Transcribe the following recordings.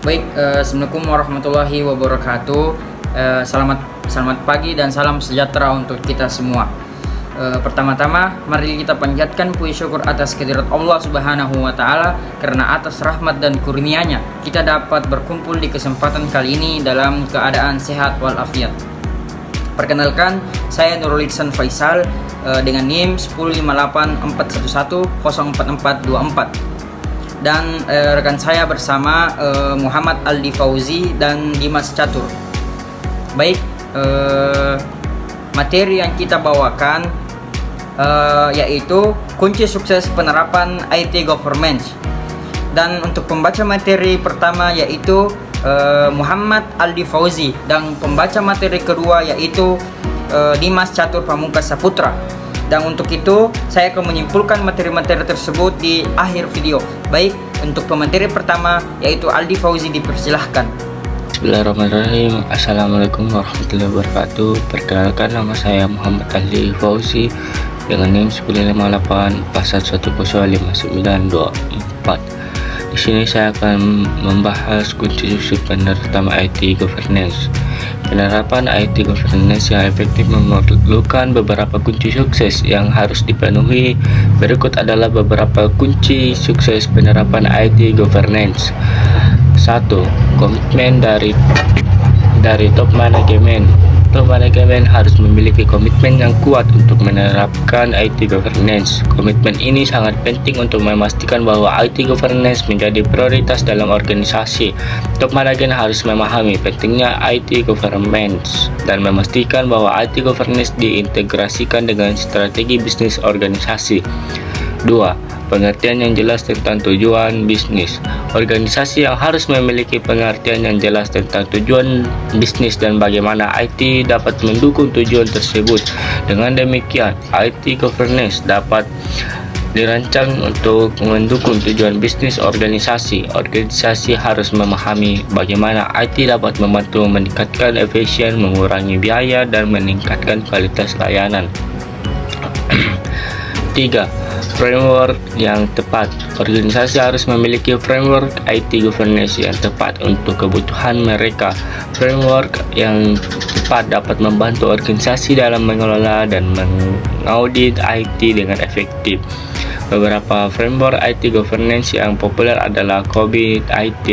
Baik, Assalamualaikum warahmatullahi wabarakatuh. Selamat pagi dan salam sejahtera untuk kita semua. Pertama-tama, mari kita panjatkan puji syukur atas kehadirat Allah Subhanahu wa Ta'ala, karena atas rahmat dan kurnia-Nya kita dapat berkumpul di kesempatan kali ini dalam keadaan sehat walafiat. Perkenalkan, saya Nurul Ihsan Faisal dengan NIM 15841104424. Dan rekan saya bersama Muhammad Aldi Fauzi dan Dimas Catur. Baik, materi yang kita bawakan yaitu kunci sukses penerapan IT Governance. Dan untuk pembaca materi pertama yaitu Muhammad Aldi Fauzi, dan pembaca materi kedua yaitu Dimas Catur Pamungkas Saputra. Dan untuk itu saya akan menyimpulkan materi-materi tersebut di akhir video. Baik, untuk pemateri pertama yaitu Aldi Fauzi, dipersilahkan. Bismillahirrahmanirrahim. Assalamualaikum warahmatullahi wabarakatuh. Perkenalkan, nama saya Muhammad Aldi Fauzi dengan NIM 95841105924. Di sini saya akan membahas kunci sukses penerapan IT Governance. Penerapan IT Governance yang efektif memerlukan beberapa kunci sukses yang harus dipenuhi. Berikut adalah beberapa kunci sukses penerapan IT Governance. 1. Komitmen dari top manajemen. Top manajemen harus memiliki komitmen yang kuat untuk menerapkan IT Governance. Komitmen ini sangat penting untuk memastikan bahwa IT Governance menjadi prioritas dalam organisasi. Top manajemen harus memahami pentingnya IT Governance dan memastikan bahwa IT Governance diintegrasikan dengan strategi bisnis organisasi. 2. Pengertian yang jelas tentang tujuan bisnis. Organisasi yang harus memiliki pengertian yang jelas tentang tujuan bisnis dan bagaimana IT dapat mendukung tujuan tersebut. Dengan demikian, IT Governance dapat dirancang untuk mendukung tujuan bisnis organisasi. Organisasi harus memahami bagaimana IT dapat membantu meningkatkan efisien, mengurangi biaya, dan meningkatkan kualitas layanan. 3. Framework yang tepat. Organisasi harus memiliki framework IT Governance yang tepat untuk kebutuhan mereka. Framework yang tepat dapat membantu organisasi dalam mengelola dan mengaudit IT dengan efektif. Beberapa framework IT Governance yang populer adalah COVID IT.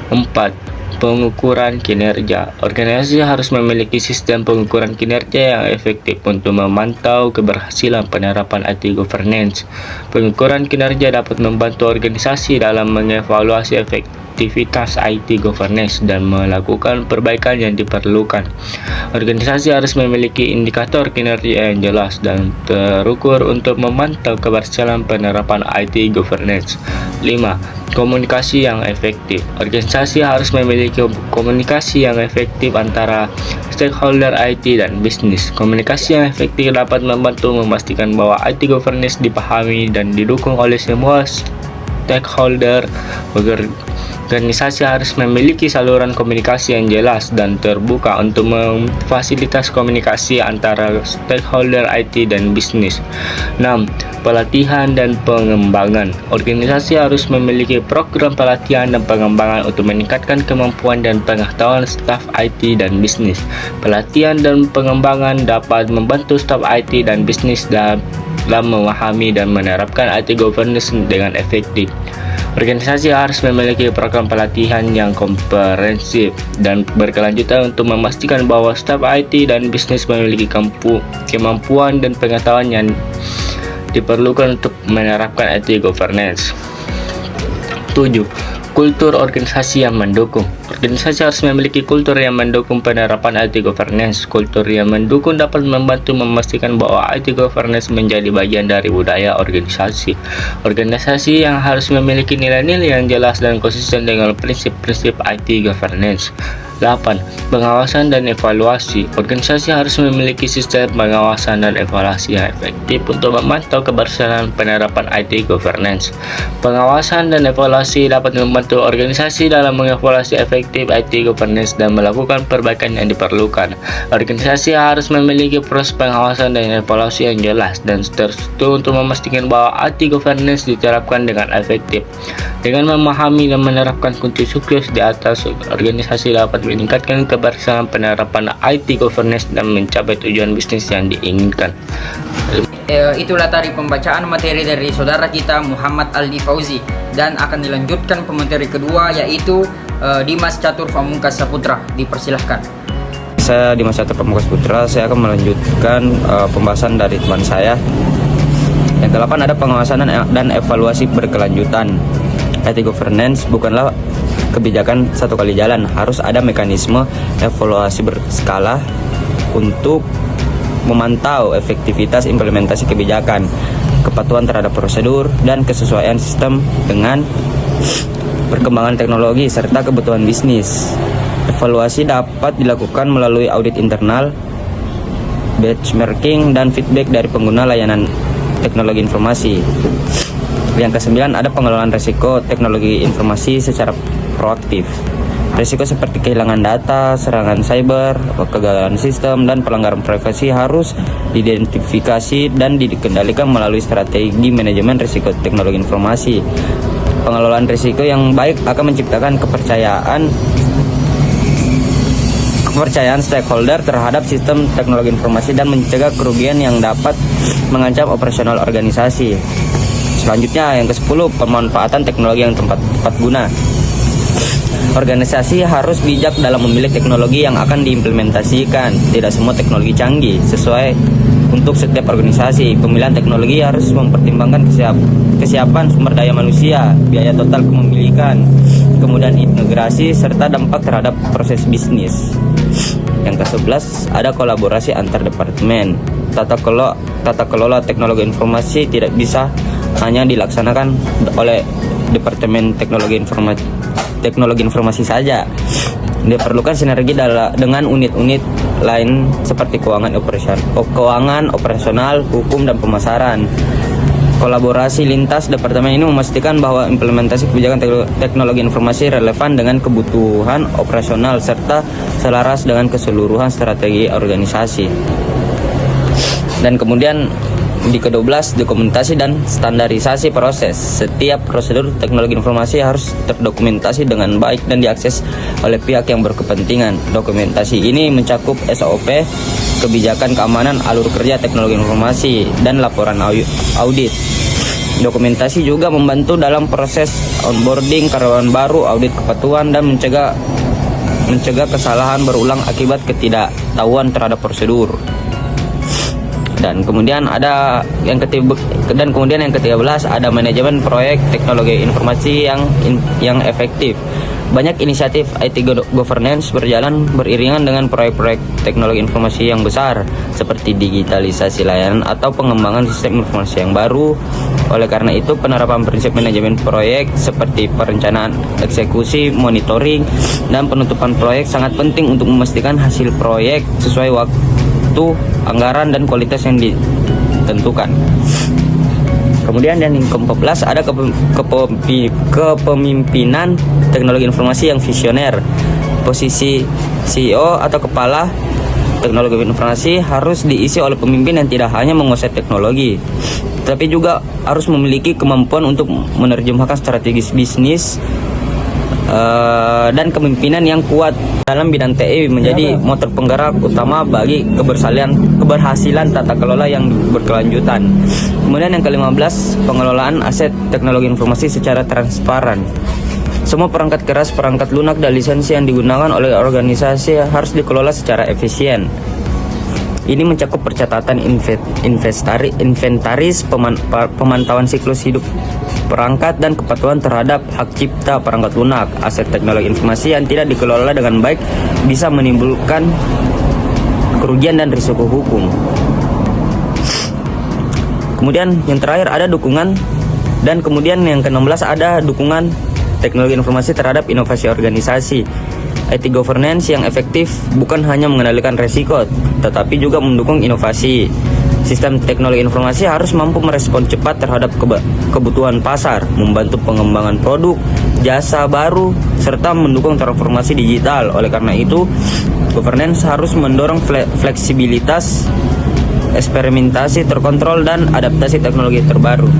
4. Pengukuran kinerja. Organisasi harus memiliki sistem pengukuran kinerja yang efektif untuk memantau keberhasilan penerapan IT Governance. Pengukuran kinerja dapat membantu organisasi dalam mengevaluasi efektivitas IT Governance dan melakukan perbaikan yang diperlukan. Organisasi harus memiliki indikator kinerja yang jelas dan terukur untuk memantau keberhasilan penerapan IT Governance. 5. Komunikasi yang efektif. Organisasi harus memiliki komunikasi yang efektif antara stakeholder IT dan bisnis. Komunikasi yang efektif dapat membantu memastikan bahwa IT Governance dipahami dan didukung oleh semua stakeholder. Organisasi harus memiliki saluran komunikasi yang jelas dan terbuka untuk memfasilitasi komunikasi antara stakeholder IT dan bisnis. 6. Pelatihan dan pengembangan. Organisasi harus memiliki program pelatihan dan pengembangan untuk meningkatkan kemampuan dan pengetahuan staf IT dan bisnis. Pelatihan dan pengembangan dapat membantu staf IT dan bisnis dalam memahami dan menerapkan IT Governance dengan efektif. Organisasi harus memiliki program pelatihan yang komprehensif dan berkelanjutan untuk memastikan bahwa staf IT dan bisnis memiliki kemampuan dan pengetahuan yang diperlukan untuk menerapkan IT Governance. 7. Kultur organisasi yang mendukung. Organisasi harus memiliki kultur yang mendukung penerapan IT Governance. Kultur yang mendukung dapat membantu memastikan bahwa IT Governance menjadi bagian dari budaya organisasi. Organisasi yang harus memiliki nilai-nilai yang jelas dan konsisten dengan prinsip-prinsip IT Governance. 8. Pengawasan dan evaluasi. Organisasi harus memiliki sistem pengawasan dan evaluasi yang efektif untuk memantau keberhasilan penerapan IT governance. Pengawasan dan evaluasi dapat membantu organisasi dalam mengevaluasi efektif IT governance dan melakukan perbaikan yang diperlukan. Organisasi harus memiliki proses pengawasan dan evaluasi yang jelas dan terstruktur untuk memastikan bahwa IT governance diterapkan dengan efektif. Dengan memahami dan menerapkan kunci sukses di atas, organisasi dapat meningkatkan keberhasilan penerapan IT governance dan mencapai tujuan bisnis yang diinginkan. Itulah tadi pembacaan materi dari saudara kita Muhammad Aldi Fauzi, dan akan dilanjutkan pemateri kedua yaitu Dimas Catur Pamungkas Saputra. Dipersilahkan. Saya Dimas Catur Pamungkas Saputra, saya akan melanjutkan pembahasan dari teman saya. Yang ke-8 ada pengawasan dan evaluasi berkelanjutan. IT governance bukanlah kebijakan satu kali jalan, harus ada mekanisme evaluasi berskala untuk memantau efektivitas implementasi kebijakan, kepatuhan terhadap prosedur, dan kesesuaian sistem dengan perkembangan teknologi serta kebutuhan bisnis. Evaluasi dapat dilakukan melalui audit internal, benchmarking, dan feedback dari pengguna layanan teknologi informasi. Yang ke-9 ada pengelolaan risiko teknologi informasi secara proaktif. Risiko seperti kehilangan data, serangan cyber, kegagalan sistem, dan pelanggaran privasi harus diidentifikasi dan dikendalikan melalui strategi manajemen risiko teknologi informasi. Pengelolaan risiko yang baik akan menciptakan kepercayaan stakeholder terhadap sistem teknologi informasi dan mencegah kerugian yang dapat mengancam operasional organisasi. Selanjutnya yang ke-10, pemanfaatan teknologi yang tepat guna. Organisasi harus bijak dalam memilih teknologi yang akan diimplementasikan. Tidak semua teknologi canggih sesuai untuk setiap organisasi. Pemilihan teknologi harus mempertimbangkan kesiapan sumber daya manusia, biaya total kepemilikan, kemudian integrasi, serta dampak terhadap proses bisnis. Yang ke-11 ada kolaborasi antar departemen. Tata kelola teknologi informasi tidak bisa hanya dilaksanakan oleh Departemen Teknologi Informasi saja. Diperlukan sinergi dengan unit-unit lain seperti keuangan operasional, hukum, dan pemasaran. Kolaborasi lintas departemen ini memastikan bahwa implementasi kebijakan teknologi informasi relevan dengan kebutuhan operasional serta selaras dengan keseluruhan strategi organisasi. Dan kemudian di ke-12, dokumentasi dan standarisasi proses. Setiap prosedur teknologi informasi harus terdokumentasi dengan baik dan diakses oleh pihak yang berkepentingan. Dokumentasi ini mencakup SOP, kebijakan keamanan, alur kerja teknologi informasi, dan laporan audit. Dokumentasi juga membantu dalam proses onboarding karyawan baru, audit kepatuhan, dan mencegah kesalahan berulang akibat ketidaktahuan terhadap prosedur. Dan kemudian yang ke-13 ada manajemen proyek teknologi informasi yang efektif. Banyak inisiatif IT governance berjalan beriringan dengan proyek-proyek teknologi informasi yang besar seperti digitalisasi layanan atau pengembangan sistem informasi yang baru. Oleh karena itu, penerapan prinsip manajemen proyek seperti perencanaan, eksekusi, monitoring, dan penutupan proyek sangat penting untuk memastikan hasil proyek sesuai waktu, anggaran, dan kualitas yang ditentukan. Kemudian yang ke-14 ada kepemimpinan teknologi informasi yang visioner. Posisi CEO atau kepala teknologi informasi harus diisi oleh pemimpin yang tidak hanya menguasai teknologi, tapi juga harus memiliki kemampuan untuk menerjemahkan strategis bisnis dan kepemimpinan yang kuat dalam bidang TI menjadi motor penggerak utama bagi keberhasilan tata kelola yang berkelanjutan. Kemudian yang ke-15, pengelolaan aset teknologi informasi secara transparan. Semua perangkat keras, perangkat lunak, dan lisensi yang digunakan oleh organisasi harus dikelola secara efisien. Ini mencakup percatatan inventaris, pemantauan siklus hidup perangkat, dan kepatuhan terhadap hak cipta perangkat lunak. Aset teknologi informasi yang tidak dikelola dengan baik bisa menimbulkan kerugian dan risiko hukum. Kemudian yang terakhir ada dukungan, dan kemudian yang ke-16 ada dukungan teknologi informasi terhadap inovasi organisasi. IT governance yang efektif bukan hanya mengendalikan resiko, tetapi juga mendukung inovasi. Sistem teknologi informasi harus mampu merespon cepat terhadap kebutuhan pasar, membantu pengembangan produk, jasa baru, serta mendukung transformasi digital. Oleh karena itu, governance harus mendorong fleksibilitas, eksperimentasi terkontrol, dan adaptasi teknologi terbaru.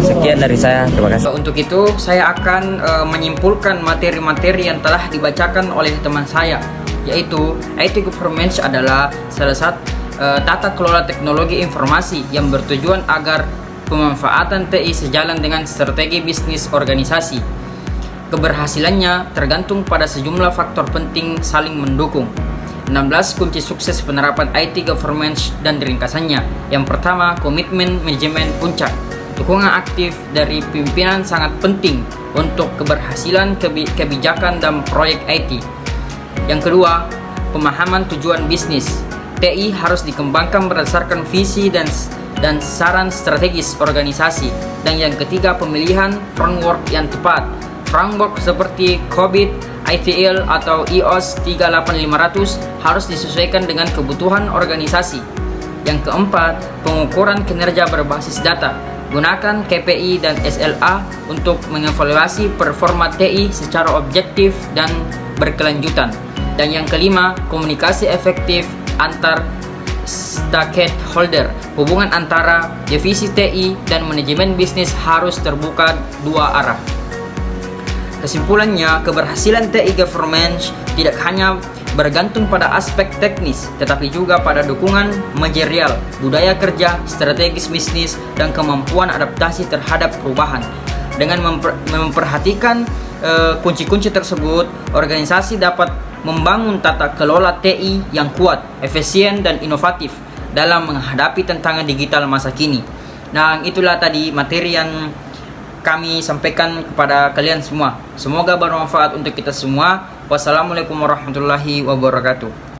Sekian dari saya, terima kasih. Untuk itu, saya akan menyimpulkan materi-materi yang telah dibacakan oleh teman saya, yaitu IT governance adalah salah satu tata kelola teknologi informasi yang bertujuan agar pemanfaatan TI sejalan dengan strategi bisnis organisasi. Keberhasilannya tergantung pada sejumlah faktor penting saling mendukung. 16 kunci sukses penerapan IT governance dan ringkasannya. Yang pertama, komitmen manajemen puncak. Dukungan aktif dari pimpinan sangat penting untuk keberhasilan kebijakan dan proyek IT. Yang kedua, pemahaman tujuan bisnis. TI harus dikembangkan berdasarkan visi dan saran strategis organisasi. Dan yang ketiga, pemilihan framework yang tepat. Framework seperti COBIT, ITIL atau EOS 38500 harus disesuaikan dengan kebutuhan organisasi. Yang keempat, pengukuran kinerja berbasis data. Gunakan KPI dan SLA untuk mengevaluasi performa TI secara objektif dan berkelanjutan. Dan yang kelima, komunikasi efektif antar stakeholder. Hubungan antara divisi TI dan manajemen bisnis harus terbuka dua arah. Kesimpulannya, keberhasilan TI governance tidak hanya bergantung pada aspek teknis, tetapi juga pada dukungan manajerial, budaya kerja, strategis bisnis, dan kemampuan adaptasi terhadap perubahan. Dengan memperhatikan kunci-kunci tersebut, organisasi dapat membangun tata kelola TI yang kuat, efisien, dan inovatif dalam menghadapi tantangan digital masa kini. Nah, itulah tadi materi yang kami sampaikan kepada kalian semua. Semoga bermanfaat untuk kita semua. Wassalamualaikum warahmatullahi wabarakatuh.